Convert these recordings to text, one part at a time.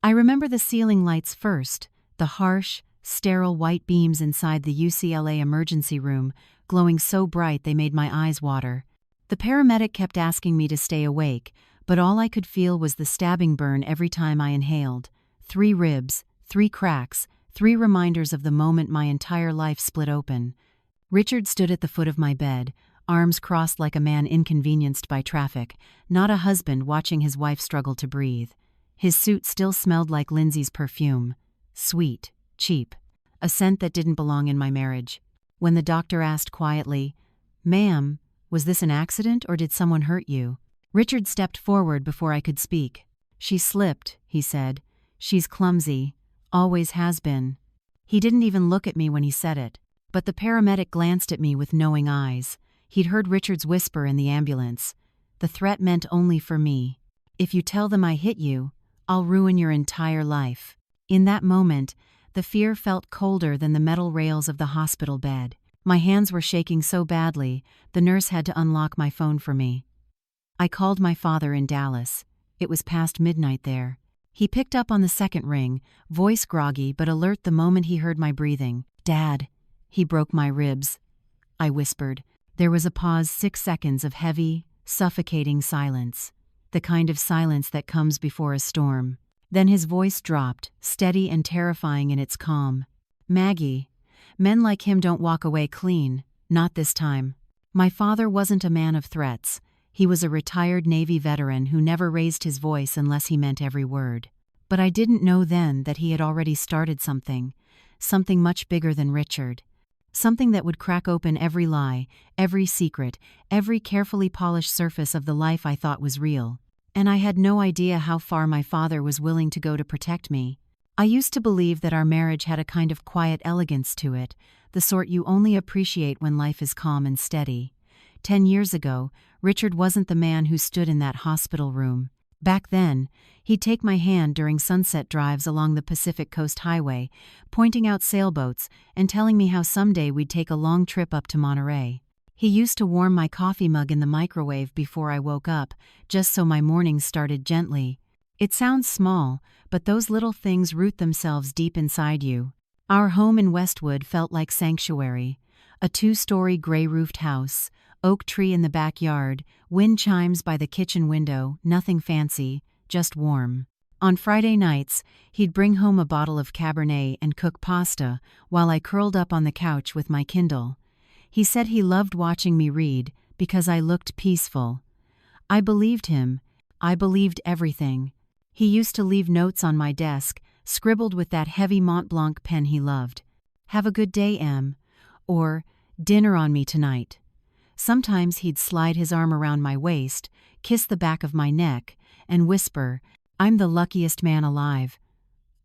I remember the ceiling lights first, the harsh, sterile white beams inside the UCLA emergency room, glowing so bright they made my eyes water. The paramedic kept asking me to stay awake, but all I could feel was the stabbing burn every time I inhaled. 3 ribs, 3 cracks, 3 reminders of the moment my entire life split open. Richard stood at the foot of my bed, arms crossed like a man inconvenienced by traffic, not a husband watching his wife struggle to breathe. His suit still smelled like Lindsay's perfume. Sweet, cheap, a scent that didn't belong in my marriage. When the doctor asked quietly, "Ma'am, was this an accident or did someone hurt you?" Richard stepped forward before I could speak. "She slipped," he said. "She's clumsy. Always has been." He didn't even look at me when he said it. But the paramedic glanced at me with knowing eyes. He'd heard Richard's whisper in the ambulance. The threat meant only for me. "If you tell them I hit you, I'll ruin your entire life." In that moment, the fear felt colder than the metal rails of the hospital bed. My hands were shaking so badly, the nurse had to unlock my phone for me. I called my father in Dallas. It was past midnight there. He picked up on the second ring, voice groggy but alert the moment he heard my breathing. "Dad." "He broke my ribs," I whispered. There was a pause, 6 seconds of heavy, suffocating silence. The kind of silence that comes before a storm. Then his voice dropped, steady and terrifying in its calm. "Maggie, men like him don't walk away clean, not this time." My father wasn't a man of threats. He was a retired Navy veteran who never raised his voice unless he meant every word. But I didn't know then that he had already started something much bigger than Richard. Something that would crack open every lie, every secret, every carefully polished surface of the life I thought was real. And I had no idea how far my father was willing to go to protect me. I used to believe that our marriage had a kind of quiet elegance to it, the sort you only appreciate when life is calm and steady. 10 years ago, Richard wasn't the man who stood in that hospital room. Back then, he'd take my hand during sunset drives along the Pacific Coast Highway, pointing out sailboats and telling me how someday we'd take a long trip up to Monterey. He used to warm my coffee mug in the microwave before I woke up, just so my mornings started gently. It sounds small, but those little things root themselves deep inside you. Our home in Westwood felt like sanctuary. A 2-story gray-roofed house, oak tree in the backyard, wind chimes by the kitchen window, nothing fancy, just warm. On Friday nights, he'd bring home a bottle of Cabernet and cook pasta while I curled up on the couch with my Kindle. He said he loved watching me read because I looked peaceful. I believed him. I believed everything. He used to leave notes on my desk, scribbled with that heavy Mont Blanc pen he loved. "Have a good day, Em," or "Dinner on me tonight." Sometimes he'd slide his arm around my waist, kiss the back of my neck, and whisper, "I'm the luckiest man alive."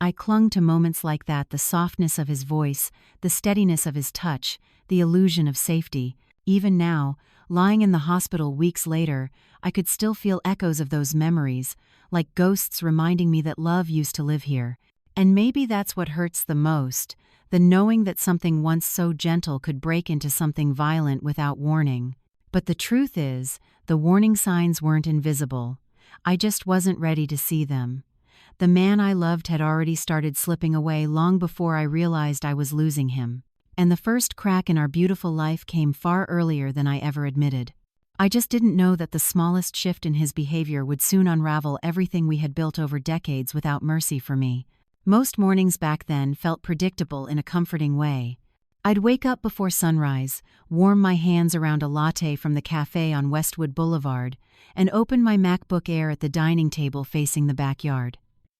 I clung to moments like that, the softness of his voice, the steadiness of his touch, the illusion of safety. Even now, lying in the hospital weeks later, I could still feel echoes of those memories, like ghosts reminding me that love used to live here. And maybe that's what hurts the most, the knowing that something once so gentle could break into something violent without warning. But the truth is, the warning signs weren't invisible. I just wasn't ready to see them. The man I loved had already started slipping away long before I realized I was losing him. And the first crack in our beautiful life came far earlier than I ever admitted. I just didn't know that the smallest shift in his behavior would soon unravel everything we had built over decades without mercy for me. Most mornings back then felt predictable in a comforting way. I'd wake up before sunrise, warm my hands around a latte from the cafe on Westwood Boulevard, and open my MacBook Air at the dining table facing the backyard.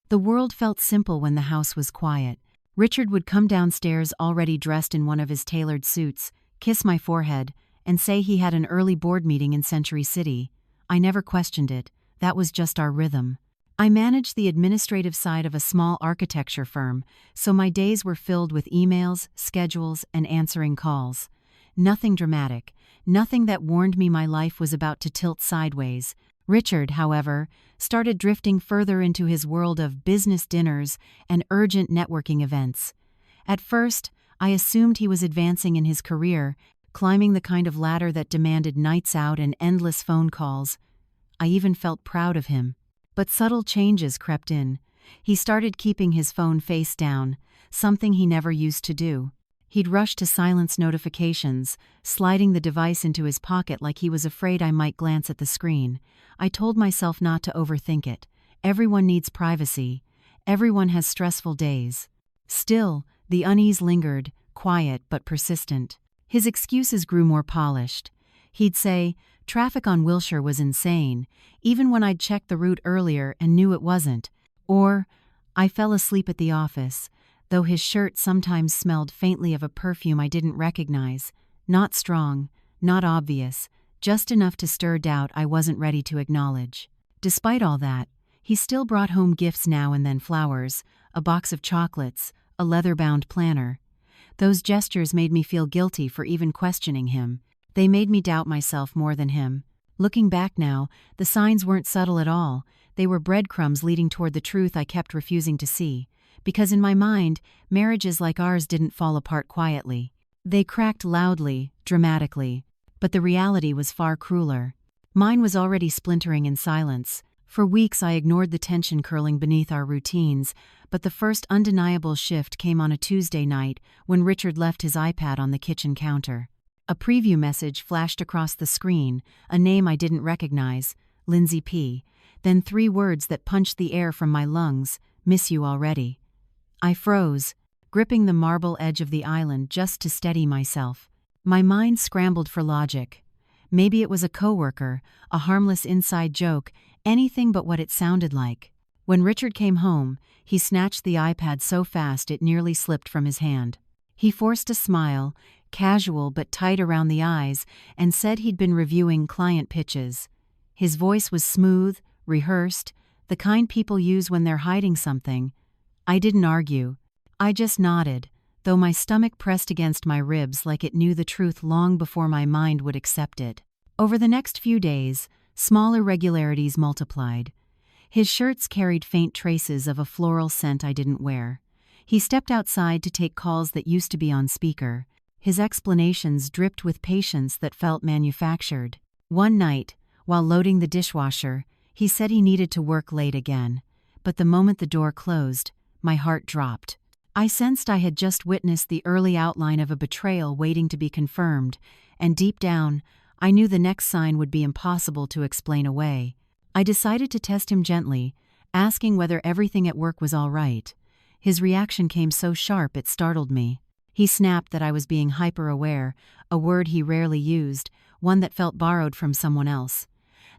The world felt simple when the house was quiet. Richard would come downstairs already dressed in one of his tailored suits, kiss my forehead, and say he had an early board meeting in Century City. I never questioned it. That was just our rhythm. I managed the administrative side of a small architecture firm, so my days were filled with emails, schedules, and answering calls. Nothing dramatic, nothing that warned me my life was about to tilt sideways. Richard, however, started drifting further into his world of business dinners and urgent networking events. At first, I assumed he was advancing in his career, climbing the kind of ladder that demanded nights out and endless phone calls. I even felt proud of him. But subtle changes crept in. He started keeping his phone face down, something he never used to do. He'd rush to silence notifications, sliding the device into his pocket like he was afraid I might glance at the screen. I told myself not to overthink it. Everyone needs privacy. Everyone has stressful days. Still, the unease lingered, quiet but persistent. His excuses grew more polished. He'd say, traffic on Wilshire was insane, even when I'd checked the route earlier and knew it wasn't. Or, I fell asleep at the office, though his shirt sometimes smelled faintly of a perfume I didn't recognize. Not strong, not obvious, just enough to stir doubt I wasn't ready to acknowledge. Despite all that, he still brought home gifts now and then: flowers, a box of chocolates, a leather-bound planner. Those gestures made me feel guilty for even questioning him. They made me doubt myself more than him. Looking back now, the signs weren't subtle at all. They were breadcrumbs leading toward the truth I kept refusing to see. Because in my mind, marriages like ours didn't fall apart quietly. They cracked loudly, dramatically. But the reality was far crueler. Mine was already splintering in silence. For weeks I ignored the tension curling beneath our routines, but the first undeniable shift came on a Tuesday night when Richard left his iPad on the kitchen counter. A preview message flashed across the screen, a name I didn't recognize, Lindsay P. Then 3 words that punched the air from my lungs: miss you already. I froze, gripping the marble edge of the island just to steady myself. My mind scrambled for logic. Maybe it was a coworker, a harmless inside joke, anything but what it sounded like. When Richard came home, he snatched the iPad so fast it nearly slipped from his hand. He forced a smile, casual but tight around the eyes, and said he'd been reviewing client pitches. His voice was smooth, rehearsed, the kind people use when they're hiding something. I didn't argue. I just nodded, though my stomach pressed against my ribs like it knew the truth long before my mind would accept it. Over the next few days, small irregularities multiplied. His shirts carried faint traces of a floral scent I didn't wear. He stepped outside to take calls that used to be on speaker. His explanations dripped with patience that felt manufactured. One night, while loading the dishwasher, he said he needed to work late again. But the moment the door closed, my heart dropped. I sensed I had just witnessed the early outline of a betrayal waiting to be confirmed, and deep down, I knew the next sign would be impossible to explain away. I decided to test him gently, asking whether everything at work was all right. His reaction came so sharp it startled me. He snapped that I was being hyper-aware, a word he rarely used, one that felt borrowed from someone else.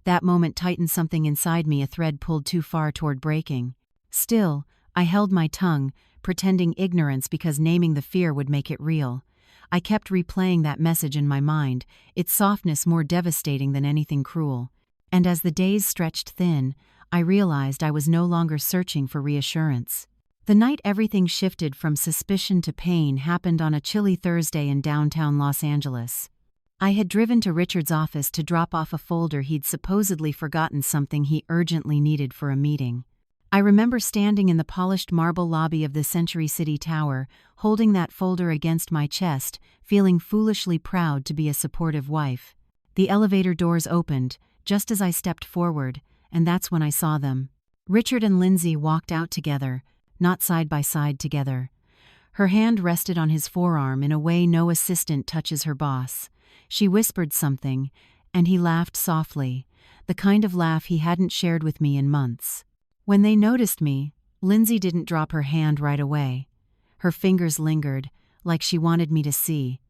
That moment tightened something inside me, a thread pulled too far toward breaking. Still, I held my tongue, pretending ignorance because naming the fear would make it real. I kept replaying that message in my mind, its softness more devastating than anything cruel. And as the days stretched thin, I realized I was no longer searching for reassurance. The night everything shifted from suspicion to pain happened on a chilly Thursday in downtown Los Angeles. I had driven to Richard's office to drop off a folder he'd supposedly forgotten, something he urgently needed for a meeting. I remember standing in the polished marble lobby of the Century City Tower, holding that folder against my chest, feeling foolishly proud to be a supportive wife. The elevator doors opened, just as I stepped forward, and that's when I saw them. Richard and Lindsay walked out together, not side by side together. Her hand rested on his forearm in a way no assistant touches her boss. She whispered something, and he laughed softly, the kind of laugh he hadn't shared with me in months. When they noticed me, Lindsay didn't drop her hand right away. Her fingers lingered, like she wanted me to see.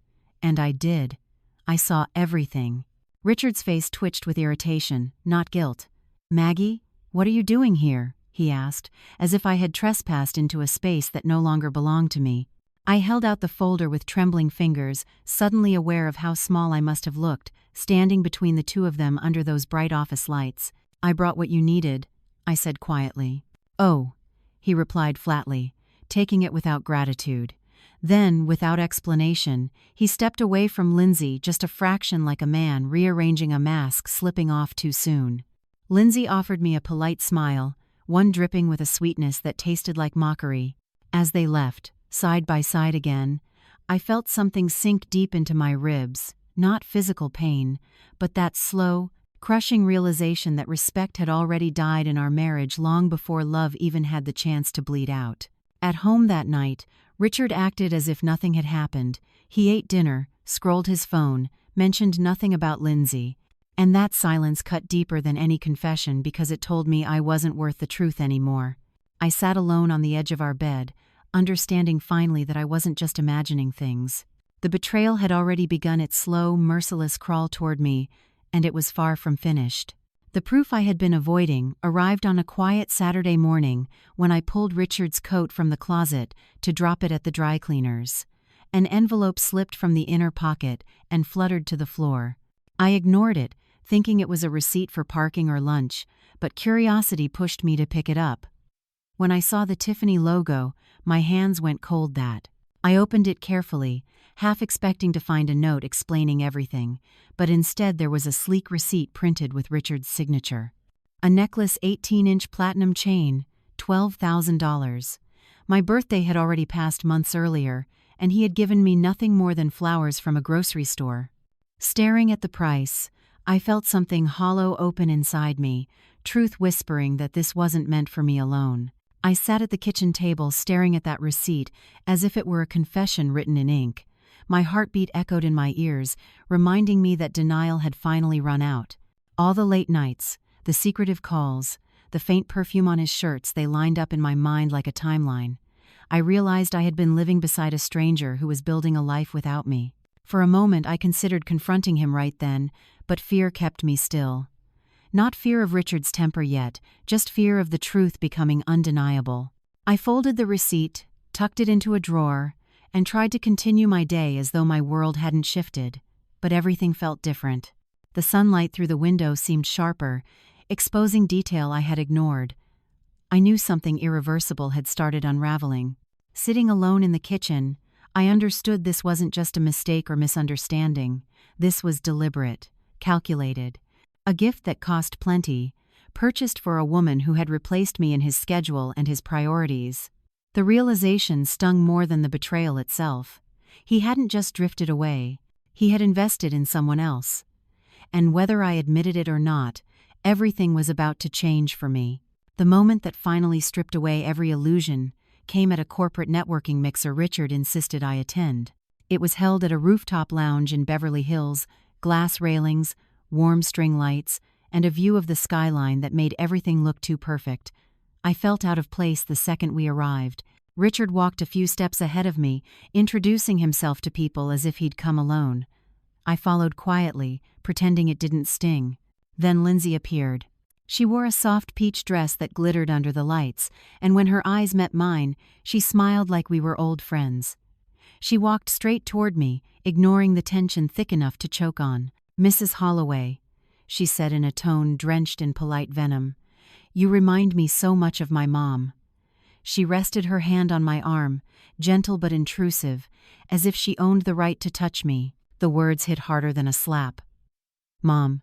And I did. I saw everything. Richard's face twitched with irritation, not guilt. "Maggie, what are you doing here?" he asked, as if I had trespassed into a space that no longer belonged to me. I held out the folder with trembling fingers, suddenly aware of how small I must have looked, standing between the two of them under those bright office lights. "I brought what you needed," I said quietly. "Oh," he replied flatly, taking it without gratitude. Then, without explanation, he stepped away from Lindsay, just a fraction like a man rearranging a mask slipping off too soon. Lindsay offered me a polite smile, one dripping with a sweetness that tasted like mockery. As they left, side by side again, I felt something sink deep into my ribs, not physical pain, but that slow, crushing realization that respect had already died in our marriage long before love even had the chance to bleed out. At home that night, Richard acted as if nothing had happened. He ate dinner, scrolled his phone, mentioned nothing about Lindsay. And that silence cut deeper than any confession because it told me I wasn't worth the truth anymore. I sat alone on the edge of our bed, understanding finally that I wasn't just imagining things. The betrayal had already begun its slow, merciless crawl toward me, and it was far from finished. The proof I had been avoiding arrived on a quiet Saturday morning when I pulled Richard's coat from the closet to drop it at the dry cleaners. An envelope slipped from the inner pocket and fluttered to the floor. I ignored it, thinking it was a receipt for parking or lunch, but curiosity pushed me to pick it up. When I saw the Tiffany logo, my hands went cold. I opened it carefully, half expecting to find a note explaining everything, but instead there was a sleek receipt printed with Richard's signature. A necklace 18-inch platinum chain, $12,000. My birthday had already passed months earlier, and he had given me nothing more than flowers from a grocery store. Staring at the price, I felt something hollow open inside me, truth whispering that this wasn't meant for me alone. I sat at the kitchen table staring at that receipt as if it were a confession written in ink. My heartbeat echoed in my ears, reminding me that denial had finally run out. All the late nights, the secretive calls, the faint perfume on his shirts, they lined up in my mind like a timeline. I realized I had been living beside a stranger who was building a life without me. For a moment I considered confronting him right then, but fear kept me still. Not fear of Richard's temper yet, just fear of the truth becoming undeniable. I folded the receipt, tucked it into a drawer, and tried to continue my day as though my world hadn't shifted. But everything felt different. The sunlight through the window seemed sharper, exposing detail I had ignored. I knew something irreversible had started unraveling. Sitting alone in the kitchen, I understood this wasn't just a mistake or misunderstanding. This was deliberate, calculated. A gift that cost plenty, purchased for a woman who had replaced me in his schedule and his priorities. The realization stung more than the betrayal itself. He hadn't just drifted away, he had invested in someone else. And whether I admitted it or not, everything was about to change for me. The moment that finally stripped away every illusion came at a corporate networking mixer Richard insisted I attend. It was held at a rooftop lounge in Beverly Hills, glass railings, warm string lights, and a view of the skyline that made everything look too perfect. I felt out of place the second we arrived. Richard walked a few steps ahead of me, introducing himself to people as if he'd come alone. I followed quietly, pretending it didn't sting. Then Lindsay appeared. She wore a soft peach dress that glittered under the lights, and when her eyes met mine, she smiled like we were old friends. She walked straight toward me, ignoring the tension thick enough to choke on. "Mrs. Holloway," she said in a tone drenched in polite venom, "you remind me so much of my mom." She rested her hand on my arm, gentle but intrusive, as if she owned the right to touch me. The words hit harder than a slap. Mom.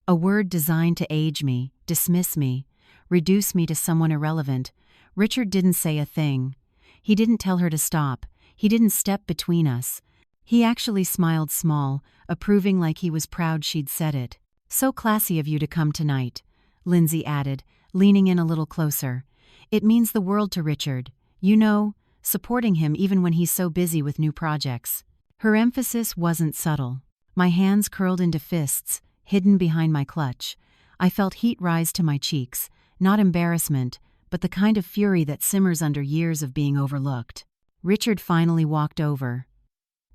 A word designed to age me, dismiss me, reduce me to someone irrelevant. Richard didn't say a thing. He didn't tell her to stop. He didn't step between us. He actually smiled small, approving like he was proud she'd said it. "So classy of you to come tonight," Lindsay added, leaning in a little closer. "It means the world to Richard. You know, supporting him even when he's so busy with new projects." Her emphasis wasn't subtle. My hands curled into fists, hidden behind my clutch. I felt heat rise to my cheeks, not embarrassment, but the kind of fury that simmers under years of being overlooked. Richard finally walked over.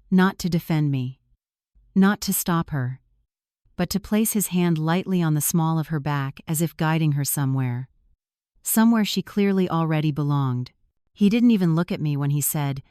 Not to defend me. Not to stop her. But to place his hand lightly on the small of her back as if guiding her somewhere. Somewhere she clearly already belonged. He didn't even look at me when he said,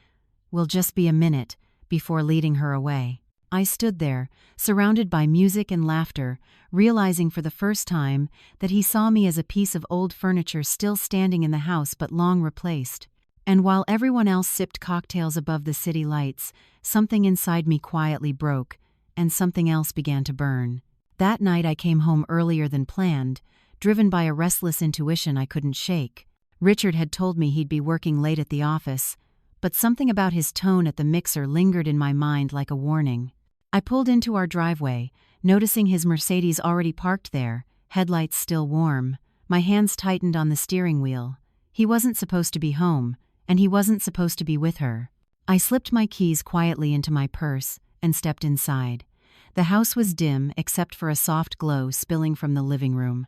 "We'll just be a minute," before leading her away. I stood there, surrounded by music and laughter, realizing for the first time that he saw me as a piece of old furniture still standing in the house but long replaced. And while everyone else sipped cocktails above the city lights, something inside me quietly broke, and something else began to burn. That night I came home earlier than planned, driven by a restless intuition I couldn't shake. Richard had told me he'd be working late at the office, but something about his tone at the mixer lingered in my mind like a warning. I pulled into our driveway, Noticing his Mercedes already parked there, headlights still warm, my hands tightened on the steering wheel. He wasn't supposed to be home, and he wasn't supposed to be with her. I slipped my keys quietly into my purse and stepped inside. The house was dim except for a soft glow spilling from the living room.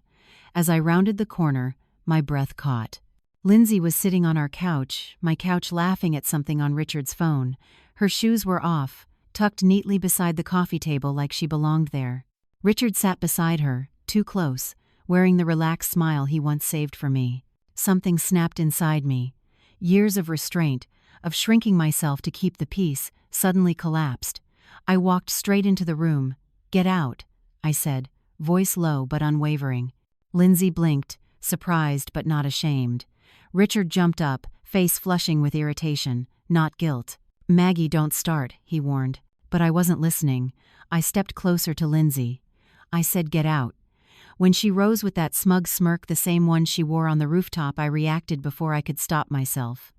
As I rounded the corner, my breath caught. Lindsay was sitting on our couch, my couch, laughing at something on Richard's phone. Her shoes were off, tucked neatly beside the coffee table like she belonged there. Richard sat beside her, too close, wearing the relaxed smile he once saved for me. Something snapped inside me. Years of restraint, of shrinking myself to keep the peace, suddenly collapsed. I walked straight into the room. "Get out," I said, voice low but unwavering. Lindsay blinked, surprised but not ashamed. Richard jumped up, face flushing with irritation, not guilt. "Maggie, don't start," he warned. But I wasn't listening. I stepped closer to Lindsay. I said, "Get out." When she rose with that smug smirk, the same one she wore on the rooftop, I reacted before I could stop myself.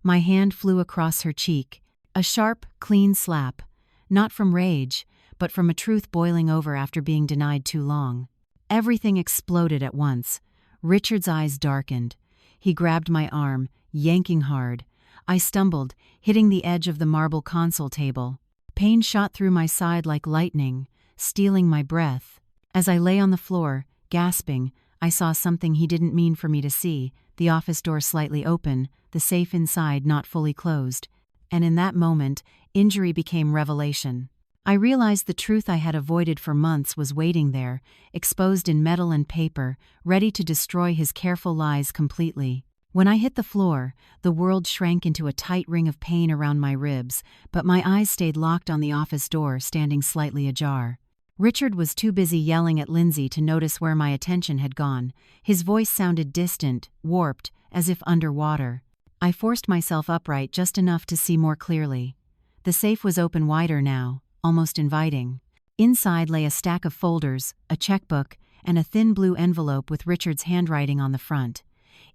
My hand flew across her cheek, a sharp, clean slap, not from rage, but from a truth boiling over after being denied too long. Everything exploded at once. Richard's eyes darkened. He grabbed my arm, yanking hard. I stumbled, hitting the edge of the marble console table. Pain shot through my side like lightning, stealing my breath. As I lay on the floor, gasping, I saw something he didn't mean for me to see, the office door slightly open, the safe inside not fully closed. And in that moment, injury became revelation. I realized the truth I had avoided for months was waiting there, exposed in metal and paper, ready to destroy his careful lies completely. When I hit the floor, the world shrank into a tight ring of pain around my ribs, but my eyes stayed locked on the office door, standing slightly ajar. Richard was too busy yelling at Lindsay to notice where my attention had gone. His voice sounded distant, warped, as if underwater. I forced myself upright just enough to see more clearly. The safe was open wider now, almost inviting. Inside lay a stack of folders, a checkbook, and a thin blue envelope with Richard's handwriting on the front.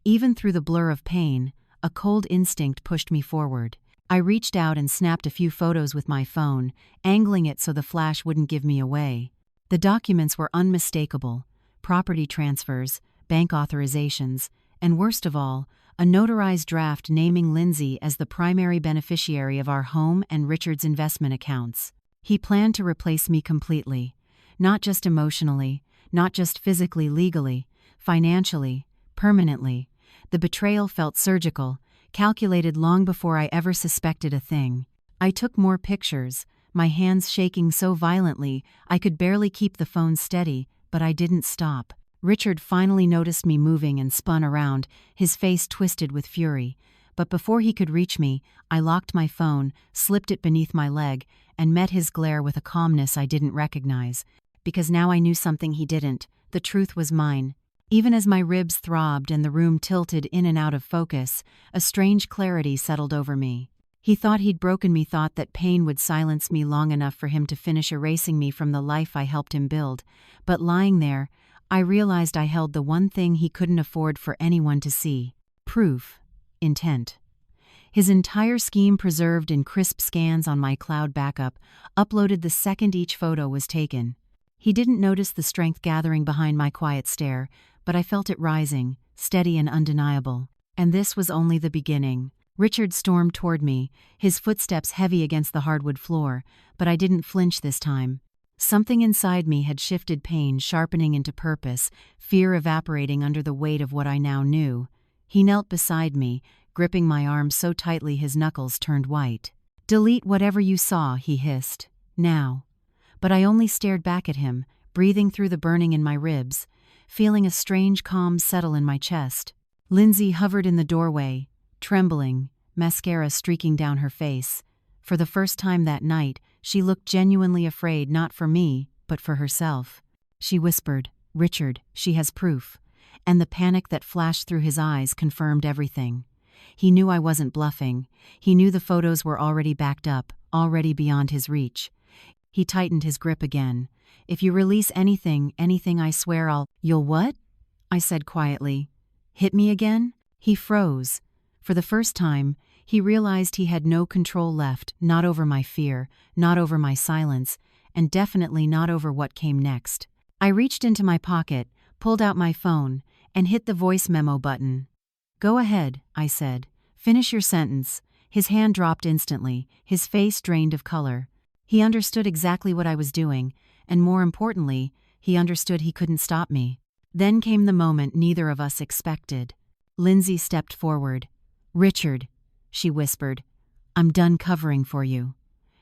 Even through the blur of pain, a cold instinct pushed me forward. I reached out and snapped a few photos with my phone, angling it so the flash wouldn't give me away. The documents were unmistakable: property transfers, bank authorizations, and worst of all, a notarized draft naming Lindsay as the primary beneficiary of our home and Richard's investment accounts. He planned to replace me completely. Not just emotionally, not just physically, legally, financially, permanently. The betrayal felt surgical, calculated long before I ever suspected a thing. I took more pictures, my hands shaking so violently I could barely keep the phone steady, but I didn't stop. Richard finally noticed me moving and spun around, his face twisted with fury. But before he could reach me, I locked my phone, slipped it beneath my leg, and met his glare with a calmness I didn't recognize. Because now I knew something he didn't. The truth was mine. Even as my ribs throbbed and the room tilted in and out of focus, a strange clarity settled over me. He thought he'd broken me, thought that pain would silence me long enough for him to finish erasing me from the life I helped him build. But lying there, I realized I held the one thing he couldn't afford for anyone to see: proof, intent. His entire scheme preserved in crisp scans on my cloud backup, uploaded the second each photo was taken. He didn't notice the strength gathering behind my quiet stare, but I felt it rising, steady and undeniable. And this was only the beginning. Richard stormed toward me, his footsteps heavy against the hardwood floor, but I didn't flinch this time. Something inside me had shifted, pain sharpening into purpose, fear evaporating under the weight of what I now knew. He knelt beside me, gripping my arm so tightly his knuckles turned white. "Delete whatever you saw," he hissed. "Now." But I only stared back at him, breathing through the burning in my ribs, feeling a strange calm settle in my chest. Lindsay hovered in the doorway, trembling, mascara streaking down her face. For the first time that night, she looked genuinely afraid, not for me, but for herself. She whispered, "Richard, she has proof." And the panic that flashed through his eyes confirmed everything. He knew I wasn't bluffing. He knew the photos were already backed up, already beyond his reach. He tightened his grip again. "If you release anything, I swear You'll what?" I said quietly. "Hit me again?" He froze. For the first time, he realized he had no control left, not over my fear, not over my silence, and definitely not over what came next. I reached into my pocket, pulled out my phone, and hit the voice memo button. "Go ahead," I said. "Finish your sentence." His hand dropped instantly, his face drained of color. He understood exactly what I was doing, and more importantly, he understood he couldn't stop me. Then came the moment neither of us expected. Lindsay stepped forward. "Richard," she whispered, "I'm done covering for you."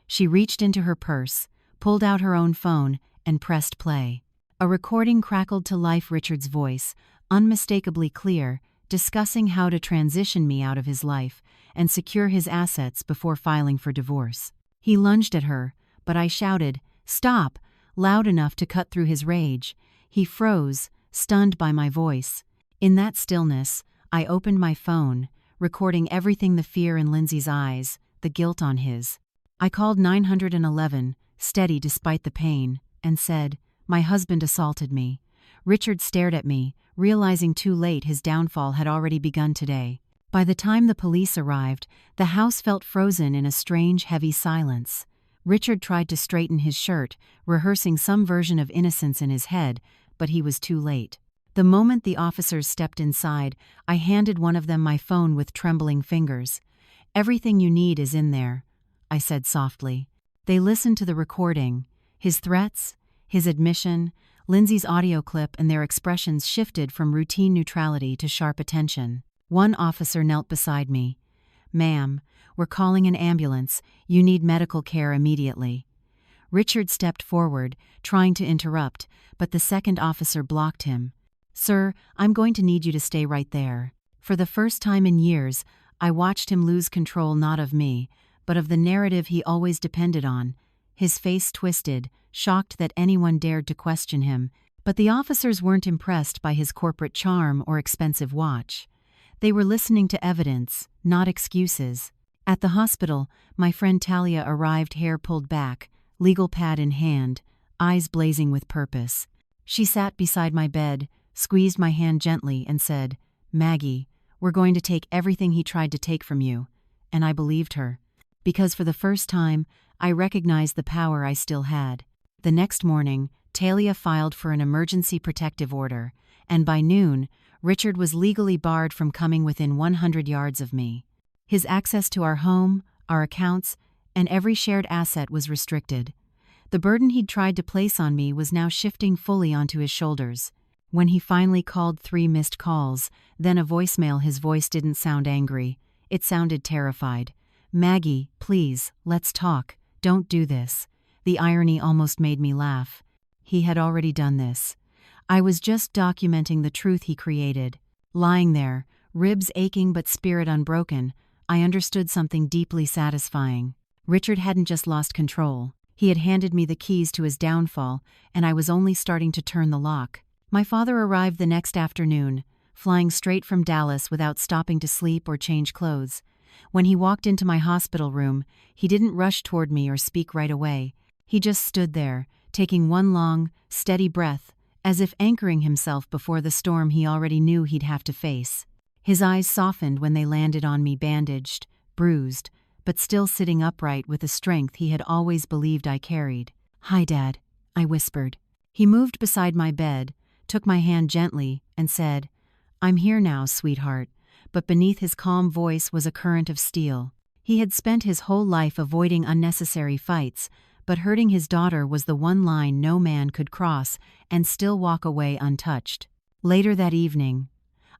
She reached into her purse, pulled out her own phone, and pressed play. A recording crackled to life, Richard's voice, unmistakably clear, discussing how to transition me out of his life and secure his assets before filing for divorce. He lunged at her, but I shouted, "Stop!" loud enough to cut through his rage. He froze, stunned by my voice. In that stillness, I opened my phone, recording everything, the fear in Lindsay's eyes, the guilt on his. I called 911, steady despite the pain, and said, "My husband assaulted me." Richard stared at me, realizing too late his downfall had already begun today. By the time the police arrived, the house felt frozen in a strange, heavy silence. Richard tried to straighten his shirt, rehearsing some version of innocence in his head, but he was too late. The moment the officers stepped inside, I handed one of them my phone with trembling fingers. "Everything you need is in there," I said softly. They listened to the recording. His threats, his admission, Lindsay's audio clip, and their expressions shifted from routine neutrality to sharp attention. One officer knelt beside me. "Ma'am, we're calling an ambulance. You need medical care immediately." Richard stepped forward, trying to interrupt, but the second officer blocked him. "Sir, I'm going to need you to stay right there." For the first time in years, I watched him lose control not of me, but of the narrative he always depended on. His face twisted, shocked that anyone dared to question him, but the officers weren't impressed by his corporate charm or expensive watch. They were listening to evidence, not excuses. At the hospital, my friend Talia arrived, hair pulled back, legal pad in hand, eyes blazing with purpose. She sat beside my bed, squeezed my hand gently, and said, "Maggie, we're going to take everything he tried to take from you." And I believed her. Because for the first time, I recognized the power I still had. The next morning, Talia filed for an emergency protective order, and by noon, Richard was legally barred from coming within 100 yards of me. His access to our home, our accounts, and every shared asset was restricted. The burden he'd tried to place on me was now shifting fully onto his shoulders. When he finally called 3 missed calls, then a voicemail, his voice didn't sound angry. It sounded terrified. "Maggie, please, let's talk. Don't do this." The irony almost made me laugh. He had already done this. I was just documenting the truth he created. Lying there, ribs aching but spirit unbroken, I understood something deeply satisfying. Richard hadn't just lost control. He had handed me the keys to his downfall, and I was only starting to turn the lock. My father arrived the next afternoon, flying straight from Dallas without stopping to sleep or change clothes. When he walked into my hospital room, he didn't rush toward me or speak right away. He just stood there, taking one long, steady breath, as if anchoring himself before the storm he already knew he'd have to face. His eyes softened when they landed on me, bandaged, bruised, but still sitting upright with the strength he had always believed I carried. "Hi, Dad," I whispered. He moved beside my bed, took my hand gently, and said, "I'm here now, sweetheart." But beneath his calm voice was a current of steel. He had spent his whole life avoiding unnecessary fights, but hurting his daughter was the one line no man could cross and still walk away untouched. Later that evening,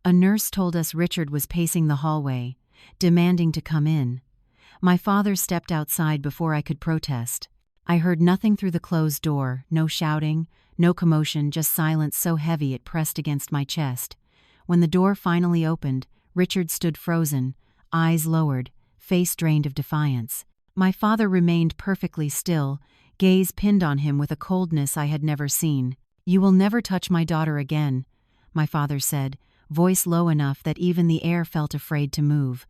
a nurse told us Richard was pacing the hallway, demanding to come in. My father stepped outside before I could protest. I heard nothing through the closed door, no shouting, no commotion, just silence so heavy it pressed against my chest. When the door finally opened, Richard stood frozen, eyes lowered, face drained of defiance. My father remained perfectly still, gaze pinned on him with a coldness I had never seen. "You will never touch my daughter again," my father said, voice low enough that even the air felt afraid to move.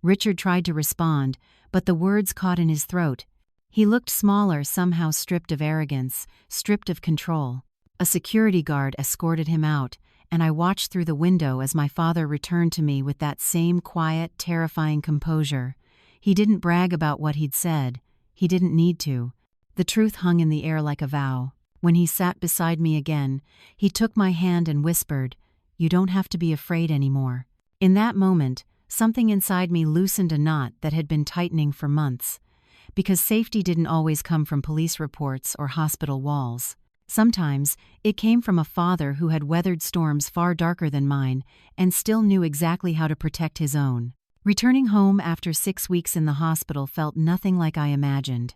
Richard tried to respond, but the words caught in his throat. He looked smaller, somehow stripped of arrogance, stripped of control. A security guard escorted him out, and I watched through the window as my father returned to me with that same quiet, terrifying composure. He didn't brag about what he'd said. He didn't need to. The truth hung in the air like a vow. When he sat beside me again, he took my hand and whispered, "You don't have to be afraid anymore." In that moment, something inside me loosened a knot that had been tightening for months. Because safety didn't always come from police reports or hospital walls. Sometimes, it came from a father who had weathered storms far darker than mine and still knew exactly how to protect his own. Returning home after 6 weeks in the hospital felt nothing like I imagined.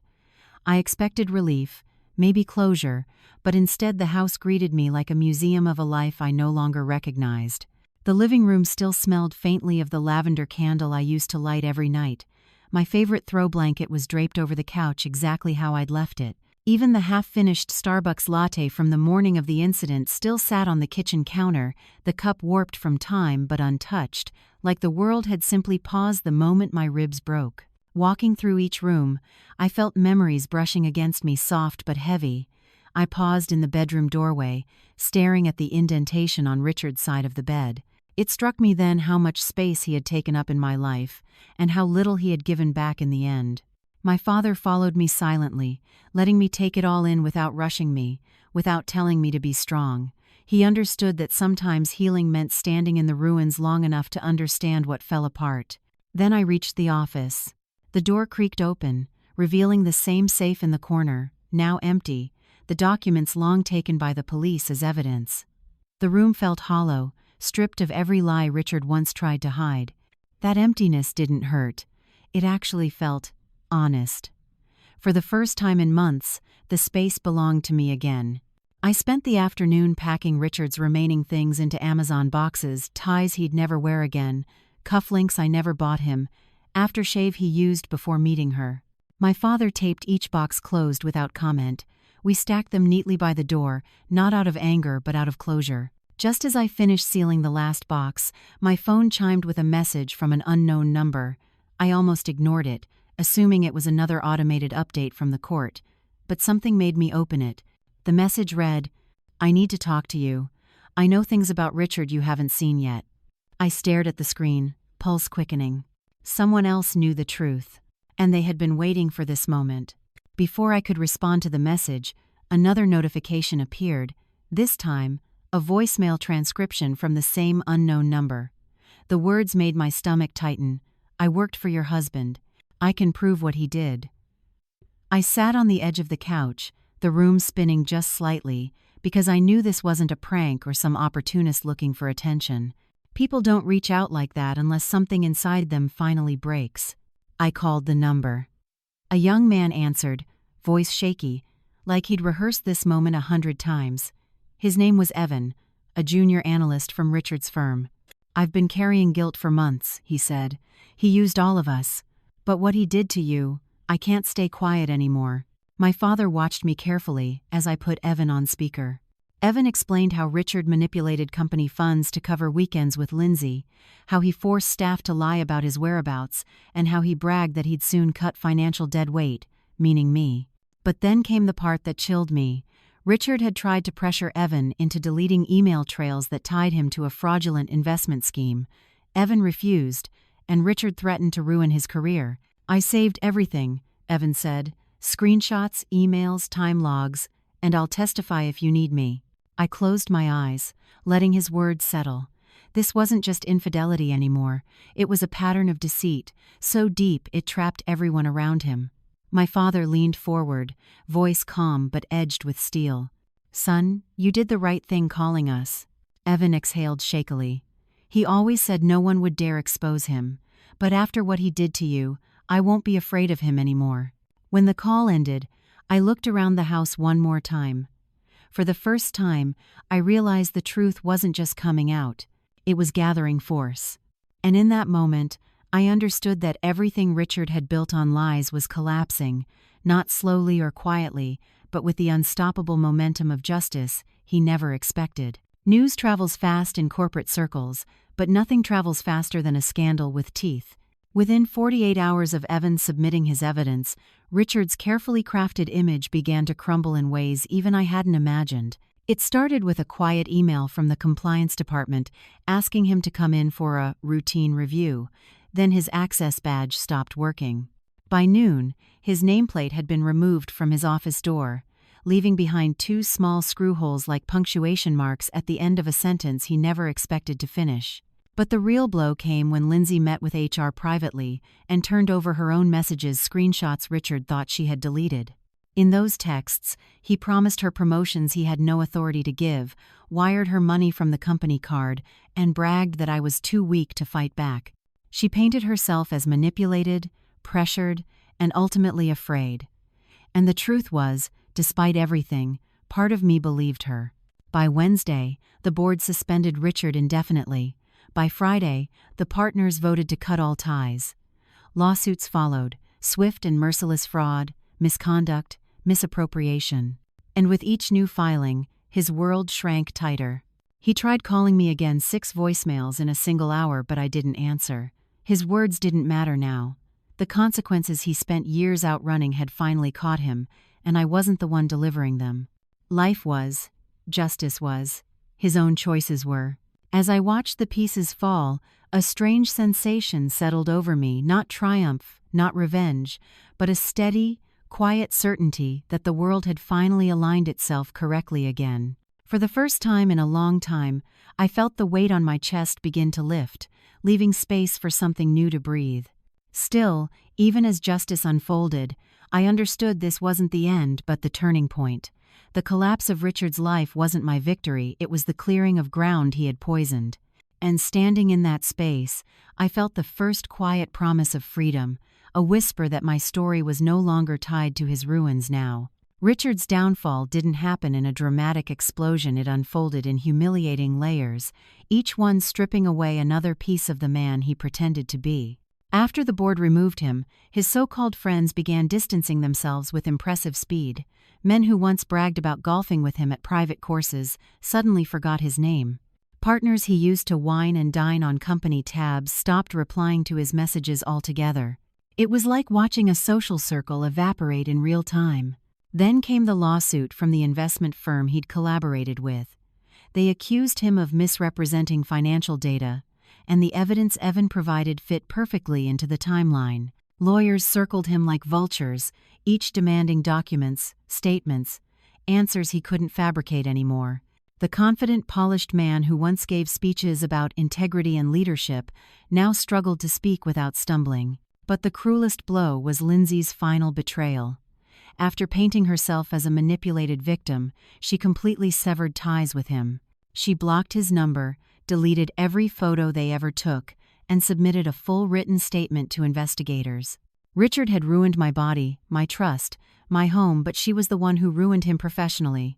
I expected relief, maybe closure, but instead the house greeted me like a museum of a life I no longer recognized. The living room still smelled faintly of the lavender candle I used to light every night. My favorite throw blanket was draped over the couch exactly how I'd left it. Even the half-finished Starbucks latte from the morning of the incident still sat on the kitchen counter, the cup warped from time but untouched, like the world had simply paused the moment my ribs broke. Walking through each room, I felt memories brushing against me, soft but heavy. I paused in the bedroom doorway, staring at the indentation on Richard's side of the bed. It struck me then how much space he had taken up in my life, and how little he had given back in the end. My father followed me silently, letting me take it all in without rushing me, without telling me to be strong. He understood that sometimes healing meant standing in the ruins long enough to understand what fell apart. Then I reached the office. The door creaked open, revealing the same safe in the corner, now empty, the documents long taken by the police as evidence. The room felt hollow, stripped of every lie Richard once tried to hide. That emptiness didn't hurt. It actually felt honest. For the first time in months, the space belonged to me again. I spent the afternoon packing Richard's remaining things into Amazon boxes, ties he'd never wear again, cufflinks I never bought him, aftershave he used before meeting her. My father taped each box closed without comment. We stacked them neatly by the door, not out of anger but out of closure. Just as I finished sealing the last box, my phone chimed with a message from an unknown number. I almost ignored it, assuming it was another automated update from the court. But something made me open it. The message read, "I need to talk to you. I know things about Richard you haven't seen yet." I stared at the screen, pulse quickening. Someone else knew the truth, and they had been waiting for this moment. Before I could respond to the message, another notification appeared, this time, a voicemail transcription from the same unknown number. The words made my stomach tighten. "I worked for your husband. I can prove what he did." I sat on the edge of the couch, the room spinning just slightly, because I knew this wasn't a prank or some opportunist looking for attention. People don't reach out like that unless something inside them finally breaks. I called the number. A young man answered, voice shaky, like he'd rehearsed this moment 100 times. His name was Evan, a junior analyst from Richard's firm. "I've been carrying guilt for months," he said. "He used all of us. But what he did to you, I can't stay quiet anymore." My father watched me carefully as I put Evan on speaker. Evan explained how Richard manipulated company funds to cover weekends with Lindsay, how he forced staff to lie about his whereabouts, and how he bragged that he'd soon cut financial dead weight, meaning me. But then came the part that chilled me. Richard had tried to pressure Evan into deleting email trails that tied him to a fraudulent investment scheme. Evan refused, and Richard threatened to ruin his career. "I saved everything," Evan said. "Screenshots, emails, time logs, and I'll testify if you need me." I closed my eyes, letting his words settle. This wasn't just infidelity anymore. It was a pattern of deceit, so deep it trapped everyone around him. My father leaned forward, voice calm but edged with steel. "Son, you did the right thing calling us." Evan exhaled shakily. "He always said no one would dare expose him. But after what he did to you, I won't be afraid of him anymore." When the call ended, I looked around the house one more time. For the first time, I realized the truth wasn't just coming out. It was gathering force. And in that moment, I understood that everything Richard had built on lies was collapsing, not slowly or quietly, but with the unstoppable momentum of justice he never expected. News travels fast in corporate circles, but nothing travels faster than a scandal with teeth. Within 48 hours of Evan submitting his evidence, Richard's carefully crafted image began to crumble in ways even I hadn't imagined. It started with a quiet email from the compliance department asking him to come in for a routine review. Then his access badge stopped working. By noon, his nameplate had been removed from his office door, leaving behind 2 small screw holes like punctuation marks at the end of a sentence he never expected to finish. But the real blow came when Lindsay met with HR privately and turned over her own messages, screenshots Richard thought she had deleted. In those texts, he promised her promotions he had no authority to give, wired her money from the company card, and bragged that I was too weak to fight back. She painted herself as manipulated, pressured, and ultimately afraid. And the truth was, despite everything, part of me believed her. By Wednesday, the board suspended Richard indefinitely. By Friday, the partners voted to cut all ties. Lawsuits followed: swift and merciless fraud, misconduct, misappropriation. And with each new filing, his world shrank tighter. He tried calling me again, 6 voicemails in a single hour, but I didn't answer. His words didn't matter now. The consequences he spent years outrunning had finally caught him, and I wasn't the one delivering them. Life was, justice was, his own choices were. As I watched the pieces fall, a strange sensation settled over me, not triumph, not revenge, but a steady, quiet certainty that the world had finally aligned itself correctly again. For the first time in a long time, I felt the weight on my chest begin to lift, leaving space for something new to breathe. Still, even as justice unfolded, I understood this wasn't the end but the turning point. The collapse of Richard's life wasn't my victory, it was the clearing of ground he had poisoned. And standing in that space, I felt the first quiet promise of freedom, a whisper that my story was no longer tied to his ruins now. Richard's downfall didn't happen in a dramatic explosion, it unfolded in humiliating layers, each one stripping away another piece of the man he pretended to be. After the board removed him, his so-called friends began distancing themselves with impressive speed. Men who once bragged about golfing with him at private courses suddenly forgot his name. Partners he used to wine and dine on company tabs stopped replying to his messages altogether. It was like watching a social circle evaporate in real time. Then came the lawsuit from the investment firm he'd collaborated with. They accused him of misrepresenting financial data, and the evidence Evan provided fit perfectly into the timeline. Lawyers circled him like vultures, each demanding documents, statements, answers he couldn't fabricate anymore. The confident, polished man who once gave speeches about integrity and leadership now struggled to speak without stumbling. But the cruelest blow was Lindsay's final betrayal. After painting herself as a manipulated victim, she completely severed ties with him. She blocked his number, deleted every photo they ever took, and submitted a full written statement to investigators. Richard had ruined my body, my trust, my home, but she was the one who ruined him professionally.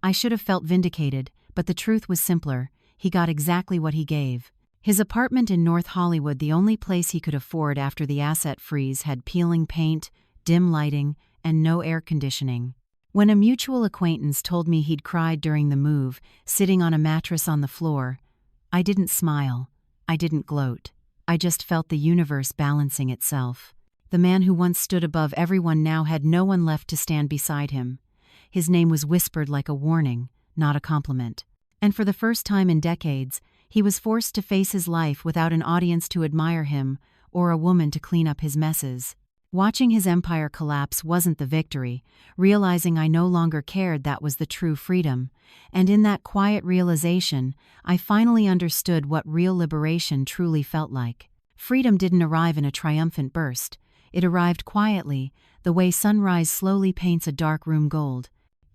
I should have felt vindicated, but the truth was simpler. He got exactly what he gave. His apartment in North Hollywood, the only place he could afford after the asset freeze, had peeling paint, dim lighting, and no air conditioning. When a mutual acquaintance told me he'd cried during the move, sitting on a mattress on the floor, I didn't smile. I didn't gloat. I just felt the universe balancing itself. The man who once stood above everyone now had no one left to stand beside him. His name was whispered like a warning, not a compliment. And for the first time in decades, he was forced to face his life without an audience to admire him or a woman to clean up his messes. Watching his empire collapse wasn't the victory. Realizing I no longer cared, that was the true freedom. And in that quiet realization, I finally understood what real liberation truly felt like. Freedom didn't arrive in a triumphant burst. It arrived quietly, the way sunrise slowly paints a dark room gold.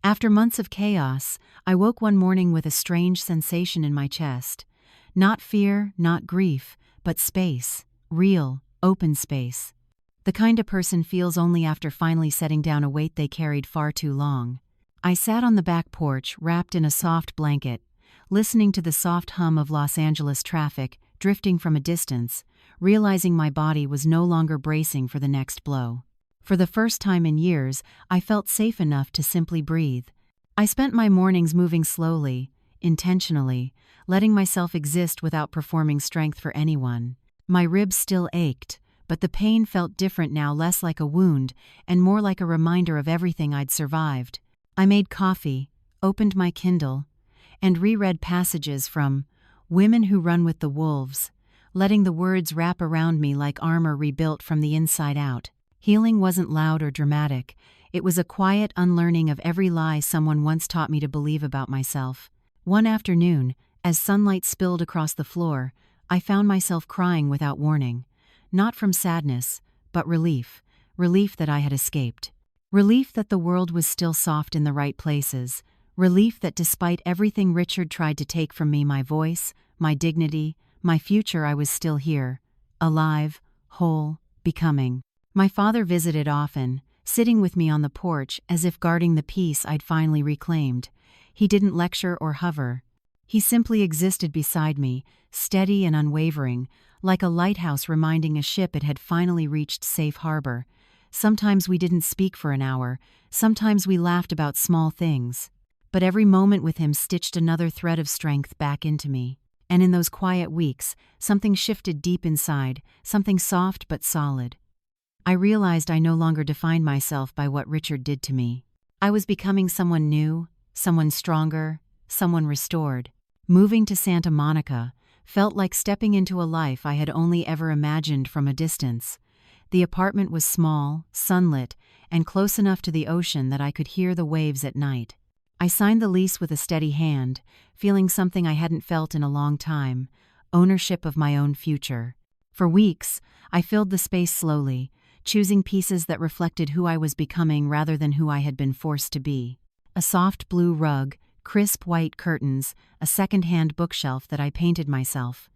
After months of chaos, I woke one morning with a strange sensation in my chest. Not fear, not grief, but space. Real, open space. The kind a person feels only after finally setting down a weight they carried far too long. I sat on the back porch, wrapped in a soft blanket, listening to the soft hum of Los Angeles traffic drifting from a distance, realizing my body was no longer bracing for the next blow. For the first time in years, I felt safe enough to simply breathe. I spent my mornings moving slowly, intentionally, letting myself exist without performing strength for anyone. My ribs still ached, but the pain felt different now, less like a wound and more like a reminder of everything I'd survived. I made coffee, opened my Kindle, and reread passages from Women Who Run with the Wolves, letting the words wrap around me like armor rebuilt from the inside out. Healing wasn't loud or dramatic. It was a quiet unlearning of every lie someone once taught me to believe about myself. One afternoon, as sunlight spilled across the floor, I found myself crying without warning. Not from sadness, but relief. Relief that I had escaped. Relief that the world was still soft in the right places. Relief that despite everything Richard tried to take from me, my voice, my dignity, my future, I was still here. Alive, whole, becoming. My father visited often, sitting with me on the porch as if guarding the peace I'd finally reclaimed. He didn't lecture or hover. He simply existed beside me, steady and unwavering, like a lighthouse reminding a ship it had finally reached safe harbor. Sometimes we didn't speak for an hour, sometimes we laughed about small things. But every moment with him stitched another thread of strength back into me. And in those quiet weeks, something shifted deep inside, something soft but solid. I realized I no longer defined myself by what Richard did to me. I was becoming someone new, someone stronger, someone restored. Moving to Santa Monica felt like stepping into a life I had only ever imagined from a distance. The apartment was small, sunlit, and close enough to the ocean that I could hear the waves at night. I signed the lease with a steady hand, feeling something I hadn't felt in a long time: ownership of my own future. For weeks, I filled the space slowly, choosing pieces that reflected who I was becoming rather than who I had been forced to be. A soft blue rug, crisp white curtains, a second-hand bookshelf that I painted myself.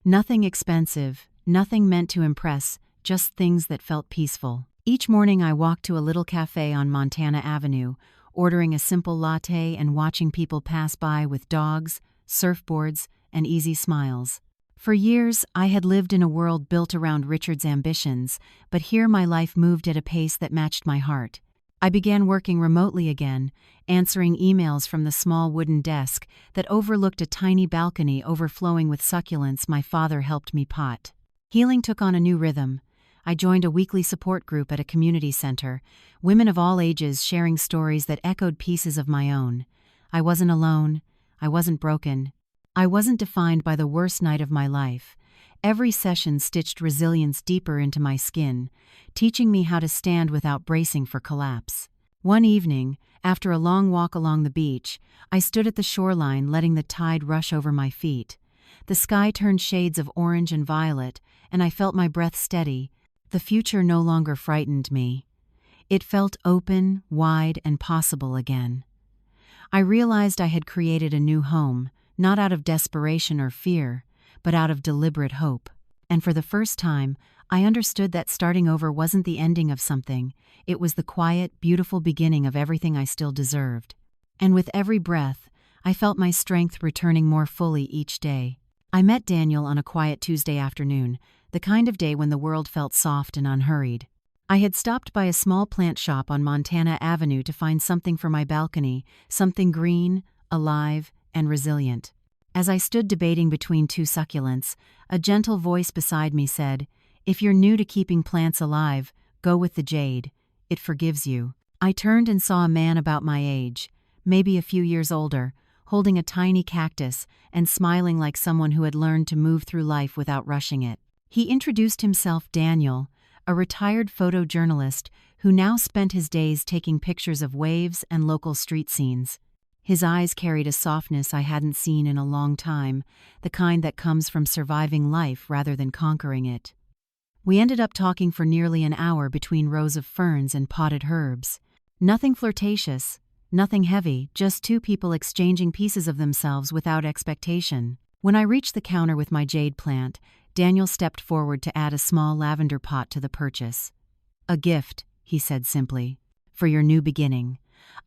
Nothing expensive, nothing meant to impress, just things that felt peaceful. Each morning I walked to a little cafe on Montana Avenue, ordering a simple latte and watching people pass by with dogs, surfboards, and easy smiles. For years, I had lived in a world built around Richard's ambitions, but here my life moved at a pace that matched my heart. I began working remotely again, answering emails from the small wooden desk that overlooked a tiny balcony overflowing with succulents my father helped me pot. Healing took on a new rhythm. I joined a weekly support group at a community center, women of all ages sharing stories that echoed pieces of my own. I wasn't alone. I wasn't broken. I wasn't defined by the worst night of my life. Every session stitched resilience deeper into my skin, teaching me how to stand without bracing for collapse. One evening, after a long walk along the beach, I stood at the shoreline letting the tide rush over my feet. The sky turned shades of orange and violet, and I felt my breath steady. The future no longer frightened me. It felt open, wide, and possible again. I realized I had created a new home, not out of desperation or fear, but out of deliberate hope. And for the first time, I understood that starting over wasn't the ending of something. It was the quiet, beautiful beginning of everything I still deserved. And with every breath, I felt my strength returning more fully each day. I met Daniel on a quiet Tuesday afternoon, the kind of day when the world felt soft and unhurried. I had stopped by a small plant shop on Montana Avenue to find something for my balcony, something green, alive, and resilient. As I stood debating between two succulents, a gentle voice beside me said, "If you're new to keeping plants alive, go with the jade. It forgives you." I turned and saw a man about my age, maybe a few years older, holding a tiny cactus and smiling like someone who had learned to move through life without rushing it. He introduced himself Daniel, a retired photojournalist who now spent his days taking pictures of waves and local street scenes. His eyes carried a softness I hadn't seen in a long time, the kind that comes from surviving life rather than conquering it. We ended up talking for nearly an hour between rows of ferns and potted herbs. Nothing flirtatious, nothing heavy, just two people exchanging pieces of themselves without expectation. When I reached the counter with my jade plant, Daniel stepped forward to add a small lavender pot to the purchase. "A gift," he said simply, "for your new beginning."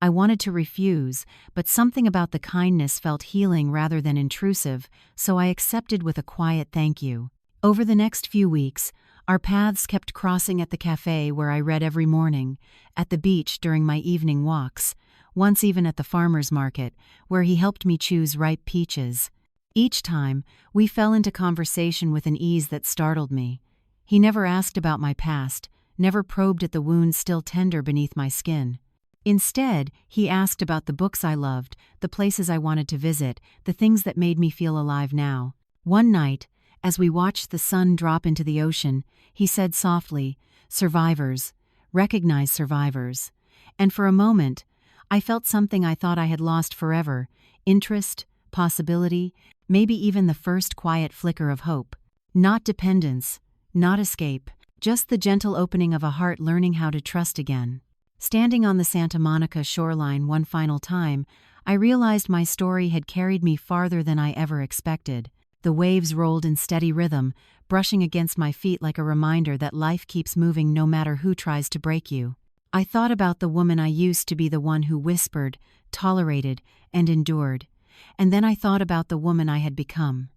I wanted to refuse, but something about the kindness felt healing rather than intrusive, so I accepted with a quiet thank you. Over the next few weeks, our paths kept crossing at the cafe where I read every morning, at the beach during my evening walks, once even at the farmer's market, where he helped me choose ripe peaches. Each time, we fell into conversation with an ease that startled me. He never asked about my past, never probed at the wounds still tender beneath my skin. Instead, he asked about the books I loved, the places I wanted to visit, the things that made me feel alive now. One night, as we watched the sun drop into the ocean, he said softly, Survivors. Recognize survivors. And for a moment, I felt something I thought I had lost forever: interest, possibility, maybe even the first quiet flicker of hope. Not dependence, not escape, just the gentle opening of a heart learning how to trust again. Standing on the Santa Monica shoreline one final time, I realized my story had carried me farther than I ever expected. The waves rolled in steady rhythm, brushing against my feet like a reminder that life keeps moving no matter who tries to break you. I thought about the woman I used to be, the one who whispered, tolerated, and endured. And then I thought about the woman I had become.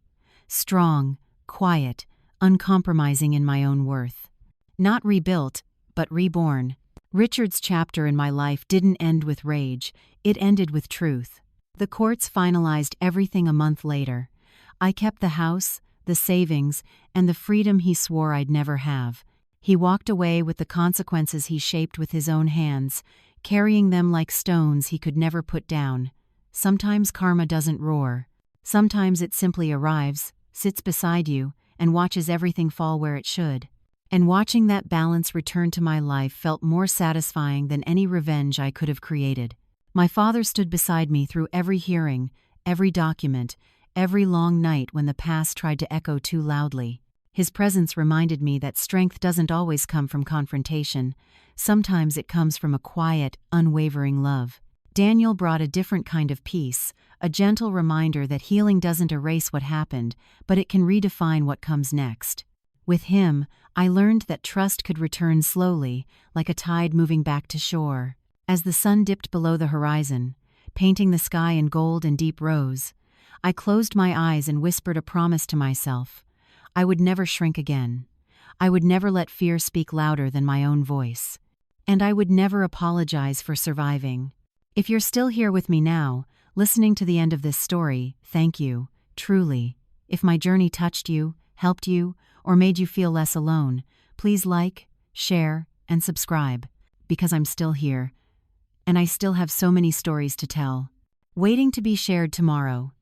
Strong, quiet, uncompromising in my own worth. Not rebuilt, but reborn. Richard's chapter in my life didn't end with rage, it ended with truth. The courts finalized everything a month later. I kept the house, the savings, and the freedom he swore I'd never have. He walked away with the consequences he shaped with his own hands, carrying them like stones he could never put down. Sometimes karma doesn't roar. Sometimes it simply arrives, sits beside you, and watches everything fall where it should. And watching that balance return to my life felt more satisfying than any revenge I could have created. My father stood beside me through every hearing, every document, every long night when the past tried to echo too loudly. His presence reminded me that strength doesn't always come from confrontation. Sometimes it comes from a quiet, unwavering love. Daniel brought a different kind of peace, a gentle reminder that healing doesn't erase what happened, but it can redefine what comes next. With him, I learned that trust could return slowly, like a tide moving back to shore. As the sun dipped below the horizon, painting the sky in gold and deep rose, I closed my eyes and whispered a promise to myself. I would never shrink again. I would never let fear speak louder than my own voice. And I would never apologize for surviving. If you're still here with me now, listening to the end of this story, thank you, truly. If my journey touched you, helped you, or made you feel less alone, please like, share, and subscribe, because I'm still here, and I still have so many stories to tell, waiting to be shared tomorrow.